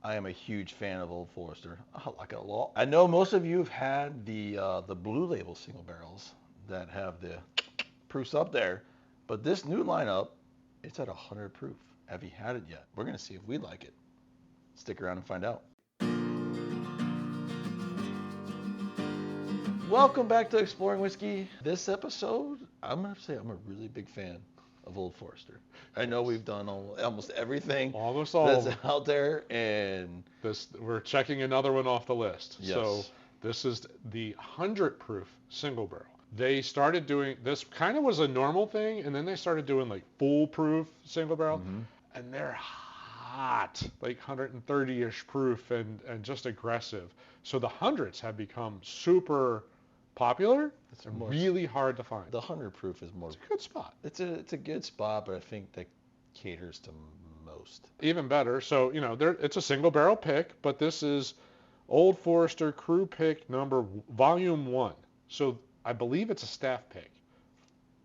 I am a huge fan of Old Forester. I like it a lot. I know most of you have had the Blue Label single barrels that have the proofs up there, but this new lineup, it's at 100 proof. Have you had it yet? We're gonna see if we like it. Stick around and find out. Welcome back to Exploring Whiskey. This episode, I'm gonna say I'm a really big fan of Old Forester. I know we've done almost everything Almost all that's of them. out there, and We're checking another one off the list. yes. So this is the 100 proof single barrel. They started doing this, kind of was a normal thing, and then they started doing like foolproof single barrel, and they're hot, like 130-ish proof and just aggressive. So the hundreds have become super popular. It's really hard to find. The 100 proof is more. It's a good spot. It's a good spot, but I think that caters to most. Even better. So it's a single barrel pick, but this is Old Forester Crew Pick number Volume 1. So I believe it's a staff pick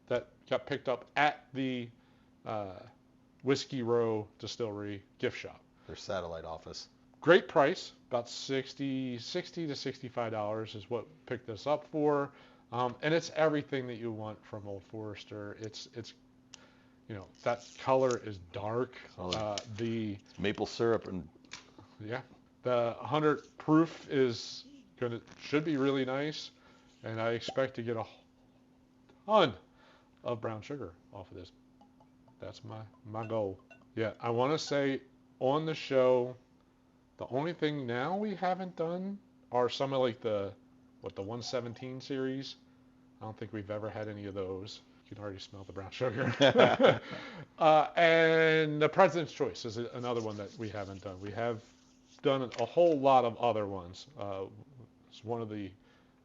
that got picked up at the Whiskey Row Distillery gift shop. Their satellite office. Great price, about $60 to $65 is what picked this up for, and it's everything that you want from Old Forester. It's that color is dark. The maple syrup and the 100 proof should be really nice, and I expect to get a ton of brown sugar off of this. That's my goal. Yeah, I want to say on the show, the only thing now we haven't done are some of like the 117 series. I don't think we've ever had any of those. You can already smell the brown sugar. And the President's Choice is another one that we haven't done. We have done a whole lot of other ones. It's one of the,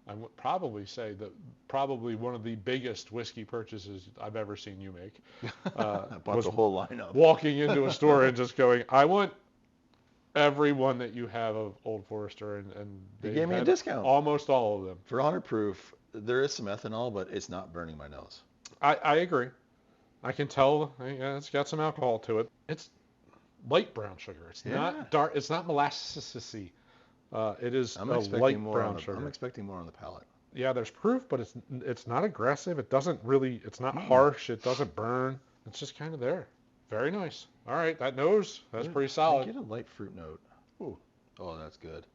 I would probably say that probably one of the biggest whiskey purchases I've ever seen you make. I bought the whole lineup. Walking into a store and just going, I want every one that you have of Old Forester, and they gave me a discount. Almost all of them. For 100 proof, there is some ethanol, but it's not burning my nose. I agree. I can tell it's got some alcohol to it. It's light brown sugar. It's not dark. It's not molasses-y. It is a light brown sugar. I'm expecting more on the palate. Yeah, there's proof, but it's not aggressive. It doesn't really. It's not harsh. It doesn't burn. It's just kind of there. Very nice. All right, that's pretty solid. I get a light fruit note. Ooh. Oh, that's good.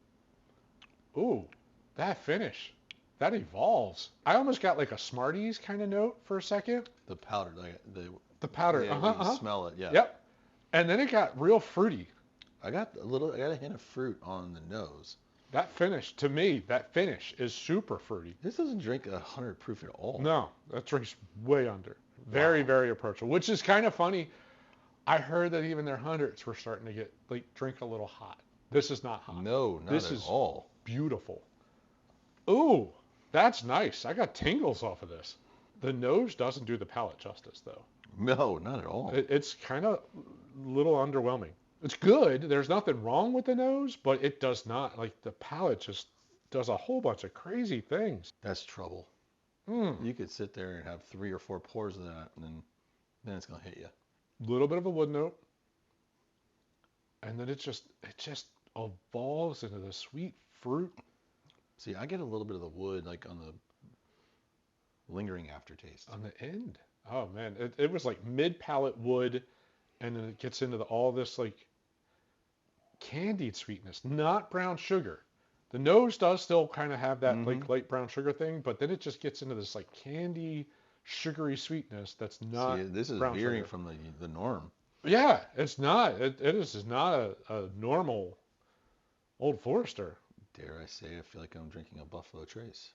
Ooh, that finish. That evolves. I almost got like a Smarties kind of note for a second. The powder, the powder. You smell it, yeah. Yep. And then it got real fruity. I got a hint of fruit on the nose. That finish, to me, is super fruity. This doesn't drink 100 proof at all. No, that drinks way under. Very, very approachable, which is kind of funny. I heard that even their hundreds were starting to get drink a little hot. This is not hot. No, not at all. Beautiful. Ooh, that's nice. I got tingles off of this. The nose doesn't do the palate justice, though. No, not at all. It's kind of a little underwhelming. It's good. There's nothing wrong with the nose, but it does not, the palate just does a whole bunch of crazy things. That's trouble. You could sit there and have 3 or 4 pours of that, and then it's going to hit you. A little bit of a wood note. And then it just evolves into the sweet fruit. See, I get a little bit of the wood, on the lingering aftertaste. On the end. Oh, man. It was mid-palate wood, and then it gets into all this, candied sweetness, not brown sugar. The nose does still kind of have that, light brown sugar thing, but then it just gets into this, candy, sugary sweetness that's not. See, this is veering from the norm. Yeah, it's not. It is not a normal Old Forester. Dare I say, I feel like I'm drinking a Buffalo Trace.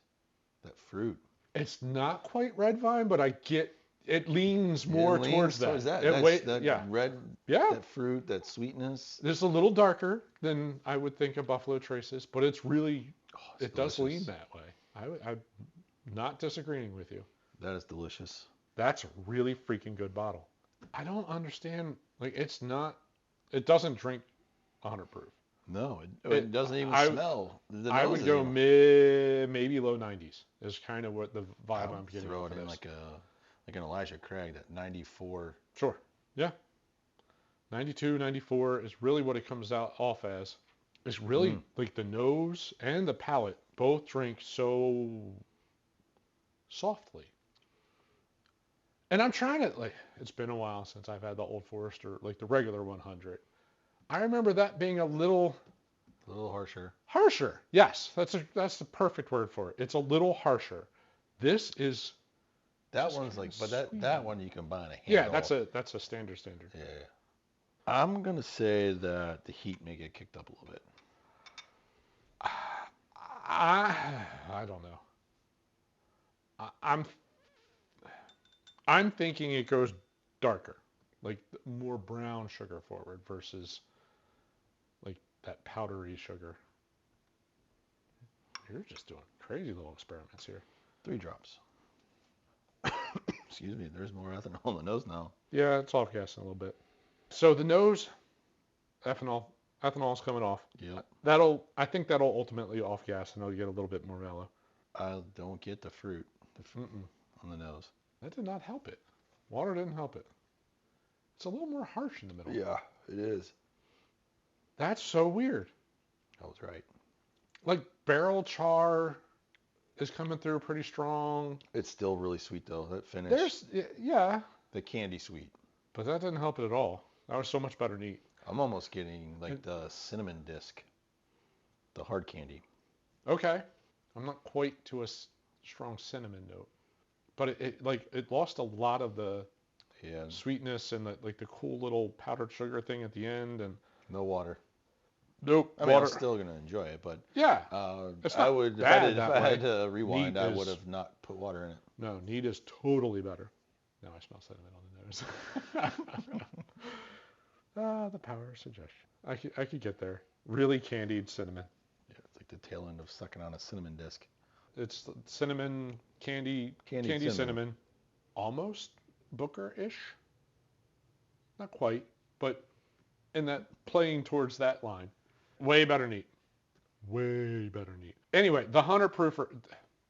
That fruit. It's not quite red vine, but it leans more towards that. Red, that fruit, that sweetness. It's a little darker than I would think a Buffalo Trace is, but it's really, it does lean that way. I'm not disagreeing with you. That is delicious. That's a really freaking good bottle. I don't understand, it doesn't drink 100 proof. No, it doesn't even smell. I would go maybe low 90s is kind of what the vibe I'm getting. Throw it in like an Elijah Craig, that 94. Sure. Yeah. 92, 94 is really what it comes out off as. It's really like the nose and the palate both drink so softly. And I'm trying to, like, it's been a while since I've had the Old Forester, like the regular 100. I remember that being a little harsher. harsher. Yes, that's the perfect word for it. It's a little harsher. This is That one's like, but that one you can buy in a handle. yeah, that's a standard. Yeah. I'm gonna say that the heat may get kicked up a little bit. I don't know. I'm thinking it goes darker, like more brown sugar forward versus like that powdery sugar. You're just doing crazy little experiments here. 3 drops. Excuse me. There's more ethanol in the nose now. Yeah, it's off gassing a little bit. So the nose, ethanol's coming off. Yep. I think that'll ultimately off gas and it'll get a little bit more mellow. I don't get the fruit on the nose. That did not help it. Water didn't help it. It's a little more harsh in the middle. Yeah, it is. That's so weird. I was right. Like barrel char is coming through pretty strong. It's still really sweet though. That finish. Yeah. The candy sweet. But that didn't help it at all. That was so much better neat. I'm almost getting like the cinnamon disc, the hard candy. Okay. I'm not quite to a strong cinnamon note, but it lost a lot of the sweetness and the cool little powdered sugar thing at the end and no water. Nope. I mean, I'm still gonna enjoy it, but yeah, it's not if I had to rewind, I would have not put water in it. No, neat is totally better. Now I smell cinnamon on the nose. The power of suggestion. I could get there. Really candied cinnamon. Yeah, it's like the tail end of sucking on a cinnamon disc. It's cinnamon candy cinnamon. Almost Booker-ish. Not quite, but in that playing towards that line. Way better neat. Way better neat. Anyway, the 100 proof,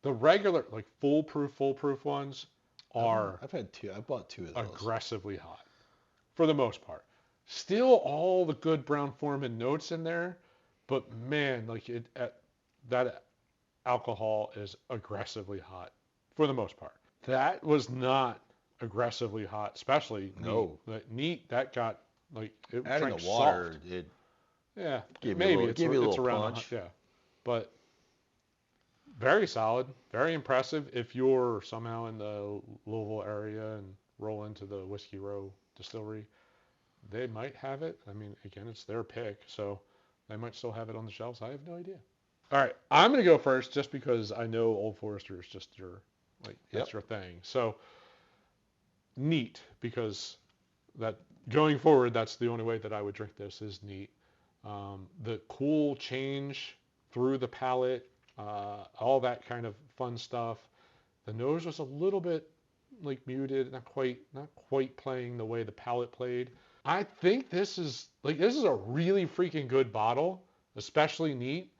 the regular, like foolproof ones are. I've had 2. I bought 2 of those. Aggressively hot, for the most part. Still all the good Brown-Forman notes in there, but man, that alcohol is aggressively hot, for the most part. That was not aggressively hot, especially no. Neat that got like it adding drank the water. Soft. It Maybe give you a little around punch. But very solid, very impressive. If you're somehow in the Louisville area and roll into the Whiskey Row distillery, they might have it. I mean, again, it's their pick, so they might still have it on the shelves. I have no idea. All right, I'm gonna go first just because I know Old Forester is just that's your thing. So neat, because that going forward, that's the only way that I would drink this is neat. The cool change through the palate, all that kind of fun stuff. The nose was a little bit muted, not quite playing the way the palate played. I think this is a really freaking good bottle, especially neat.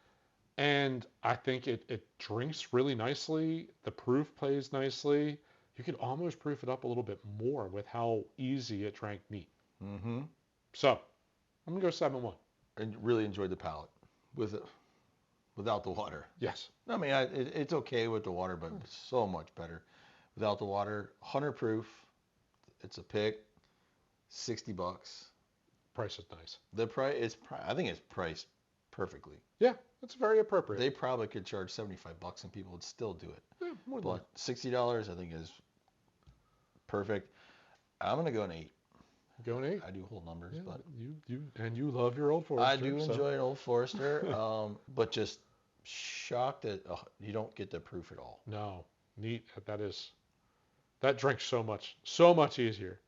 And I think it drinks really nicely. The proof plays nicely. You could almost proof it up a little bit more with how easy it drank neat. Mm-hmm. So I'm gonna go 7-1. And really enjoyed the palate without the water. Yes. I mean, it's okay with the water, but it's so much better without the water. 100 proof. It's a pick. $60. Price is nice. The price is. I think it's priced perfectly. Yeah, that's very appropriate. They probably could charge $75 and people would still do it. Yeah, more than but $60, I think, is perfect. I'm gonna go an 8. Go an 8. I do whole numbers, but you love your Old Forester. I do enjoy an Old Forester, but just shocked that you don't get the proof at all. No, neat. That drinks so much easier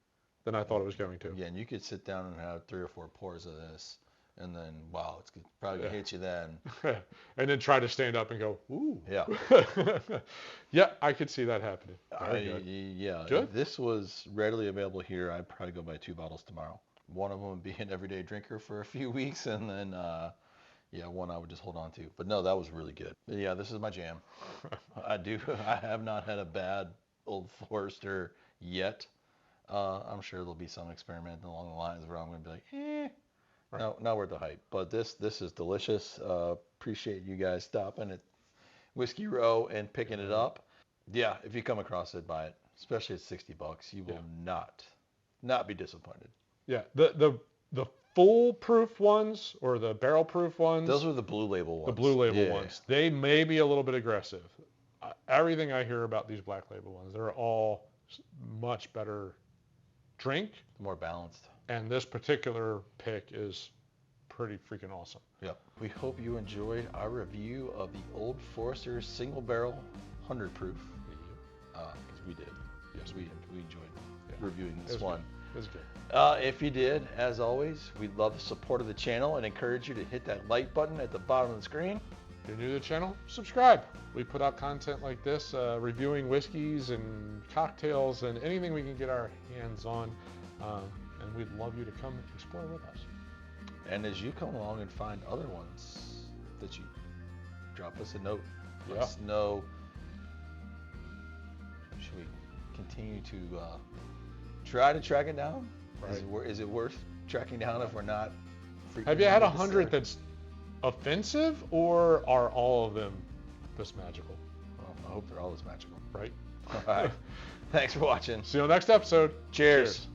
than I thought it was going to. Yeah, and you could sit down and have 3 or 4 pours of this, and then wow, it's probably gonna hit you then. And then try to stand up and go, ooh. Yeah. Yeah, I could see that happening. Yeah. Good. If this was readily available here, I'd probably go buy 2 bottles tomorrow. One of them would be an everyday drinker for a few weeks, and then one I would just hold on to. But no, that was really good. But yeah, this is my jam. I have not had a bad Old Forester yet. I'm sure there'll be some experiment along the lines where I'm going to be like, Right. no, not worth the hype. But this is delicious. Appreciate you guys stopping at Whiskey Row and picking it up. Yeah, if you come across it, buy it. Especially at $60, you will not be disappointed. Yeah. The full proof ones or the barrel proof ones. Those are the blue label ones. The blue label ones. They may be a little bit aggressive. Everything I hear about these black label ones, they're all much better drink. More balanced. And this particular pick is pretty freaking awesome. Yep. We hope you enjoyed our review of the Old Forester single barrel 100 proof. Because we did. Yes, we enjoyed reviewing this one. It was good. If you did, as always, we'd love the support of the channel and encourage you to hit that like button at the bottom of the screen. If you're new to the channel, subscribe. We put out content like this, reviewing whiskeys and cocktails and anything we can get our hands on. And we'd love you to come explore with us. And as you come along and find other ones that you drop us a note. Let us know. Should we continue to try to track it down? Right. Is it worth tracking down if we're not? Have you had 100 that's offensive, or are all of them this magical? Well, I hope they're all this magical. Right. All right. Thanks for watching. See you on the next episode. Cheers.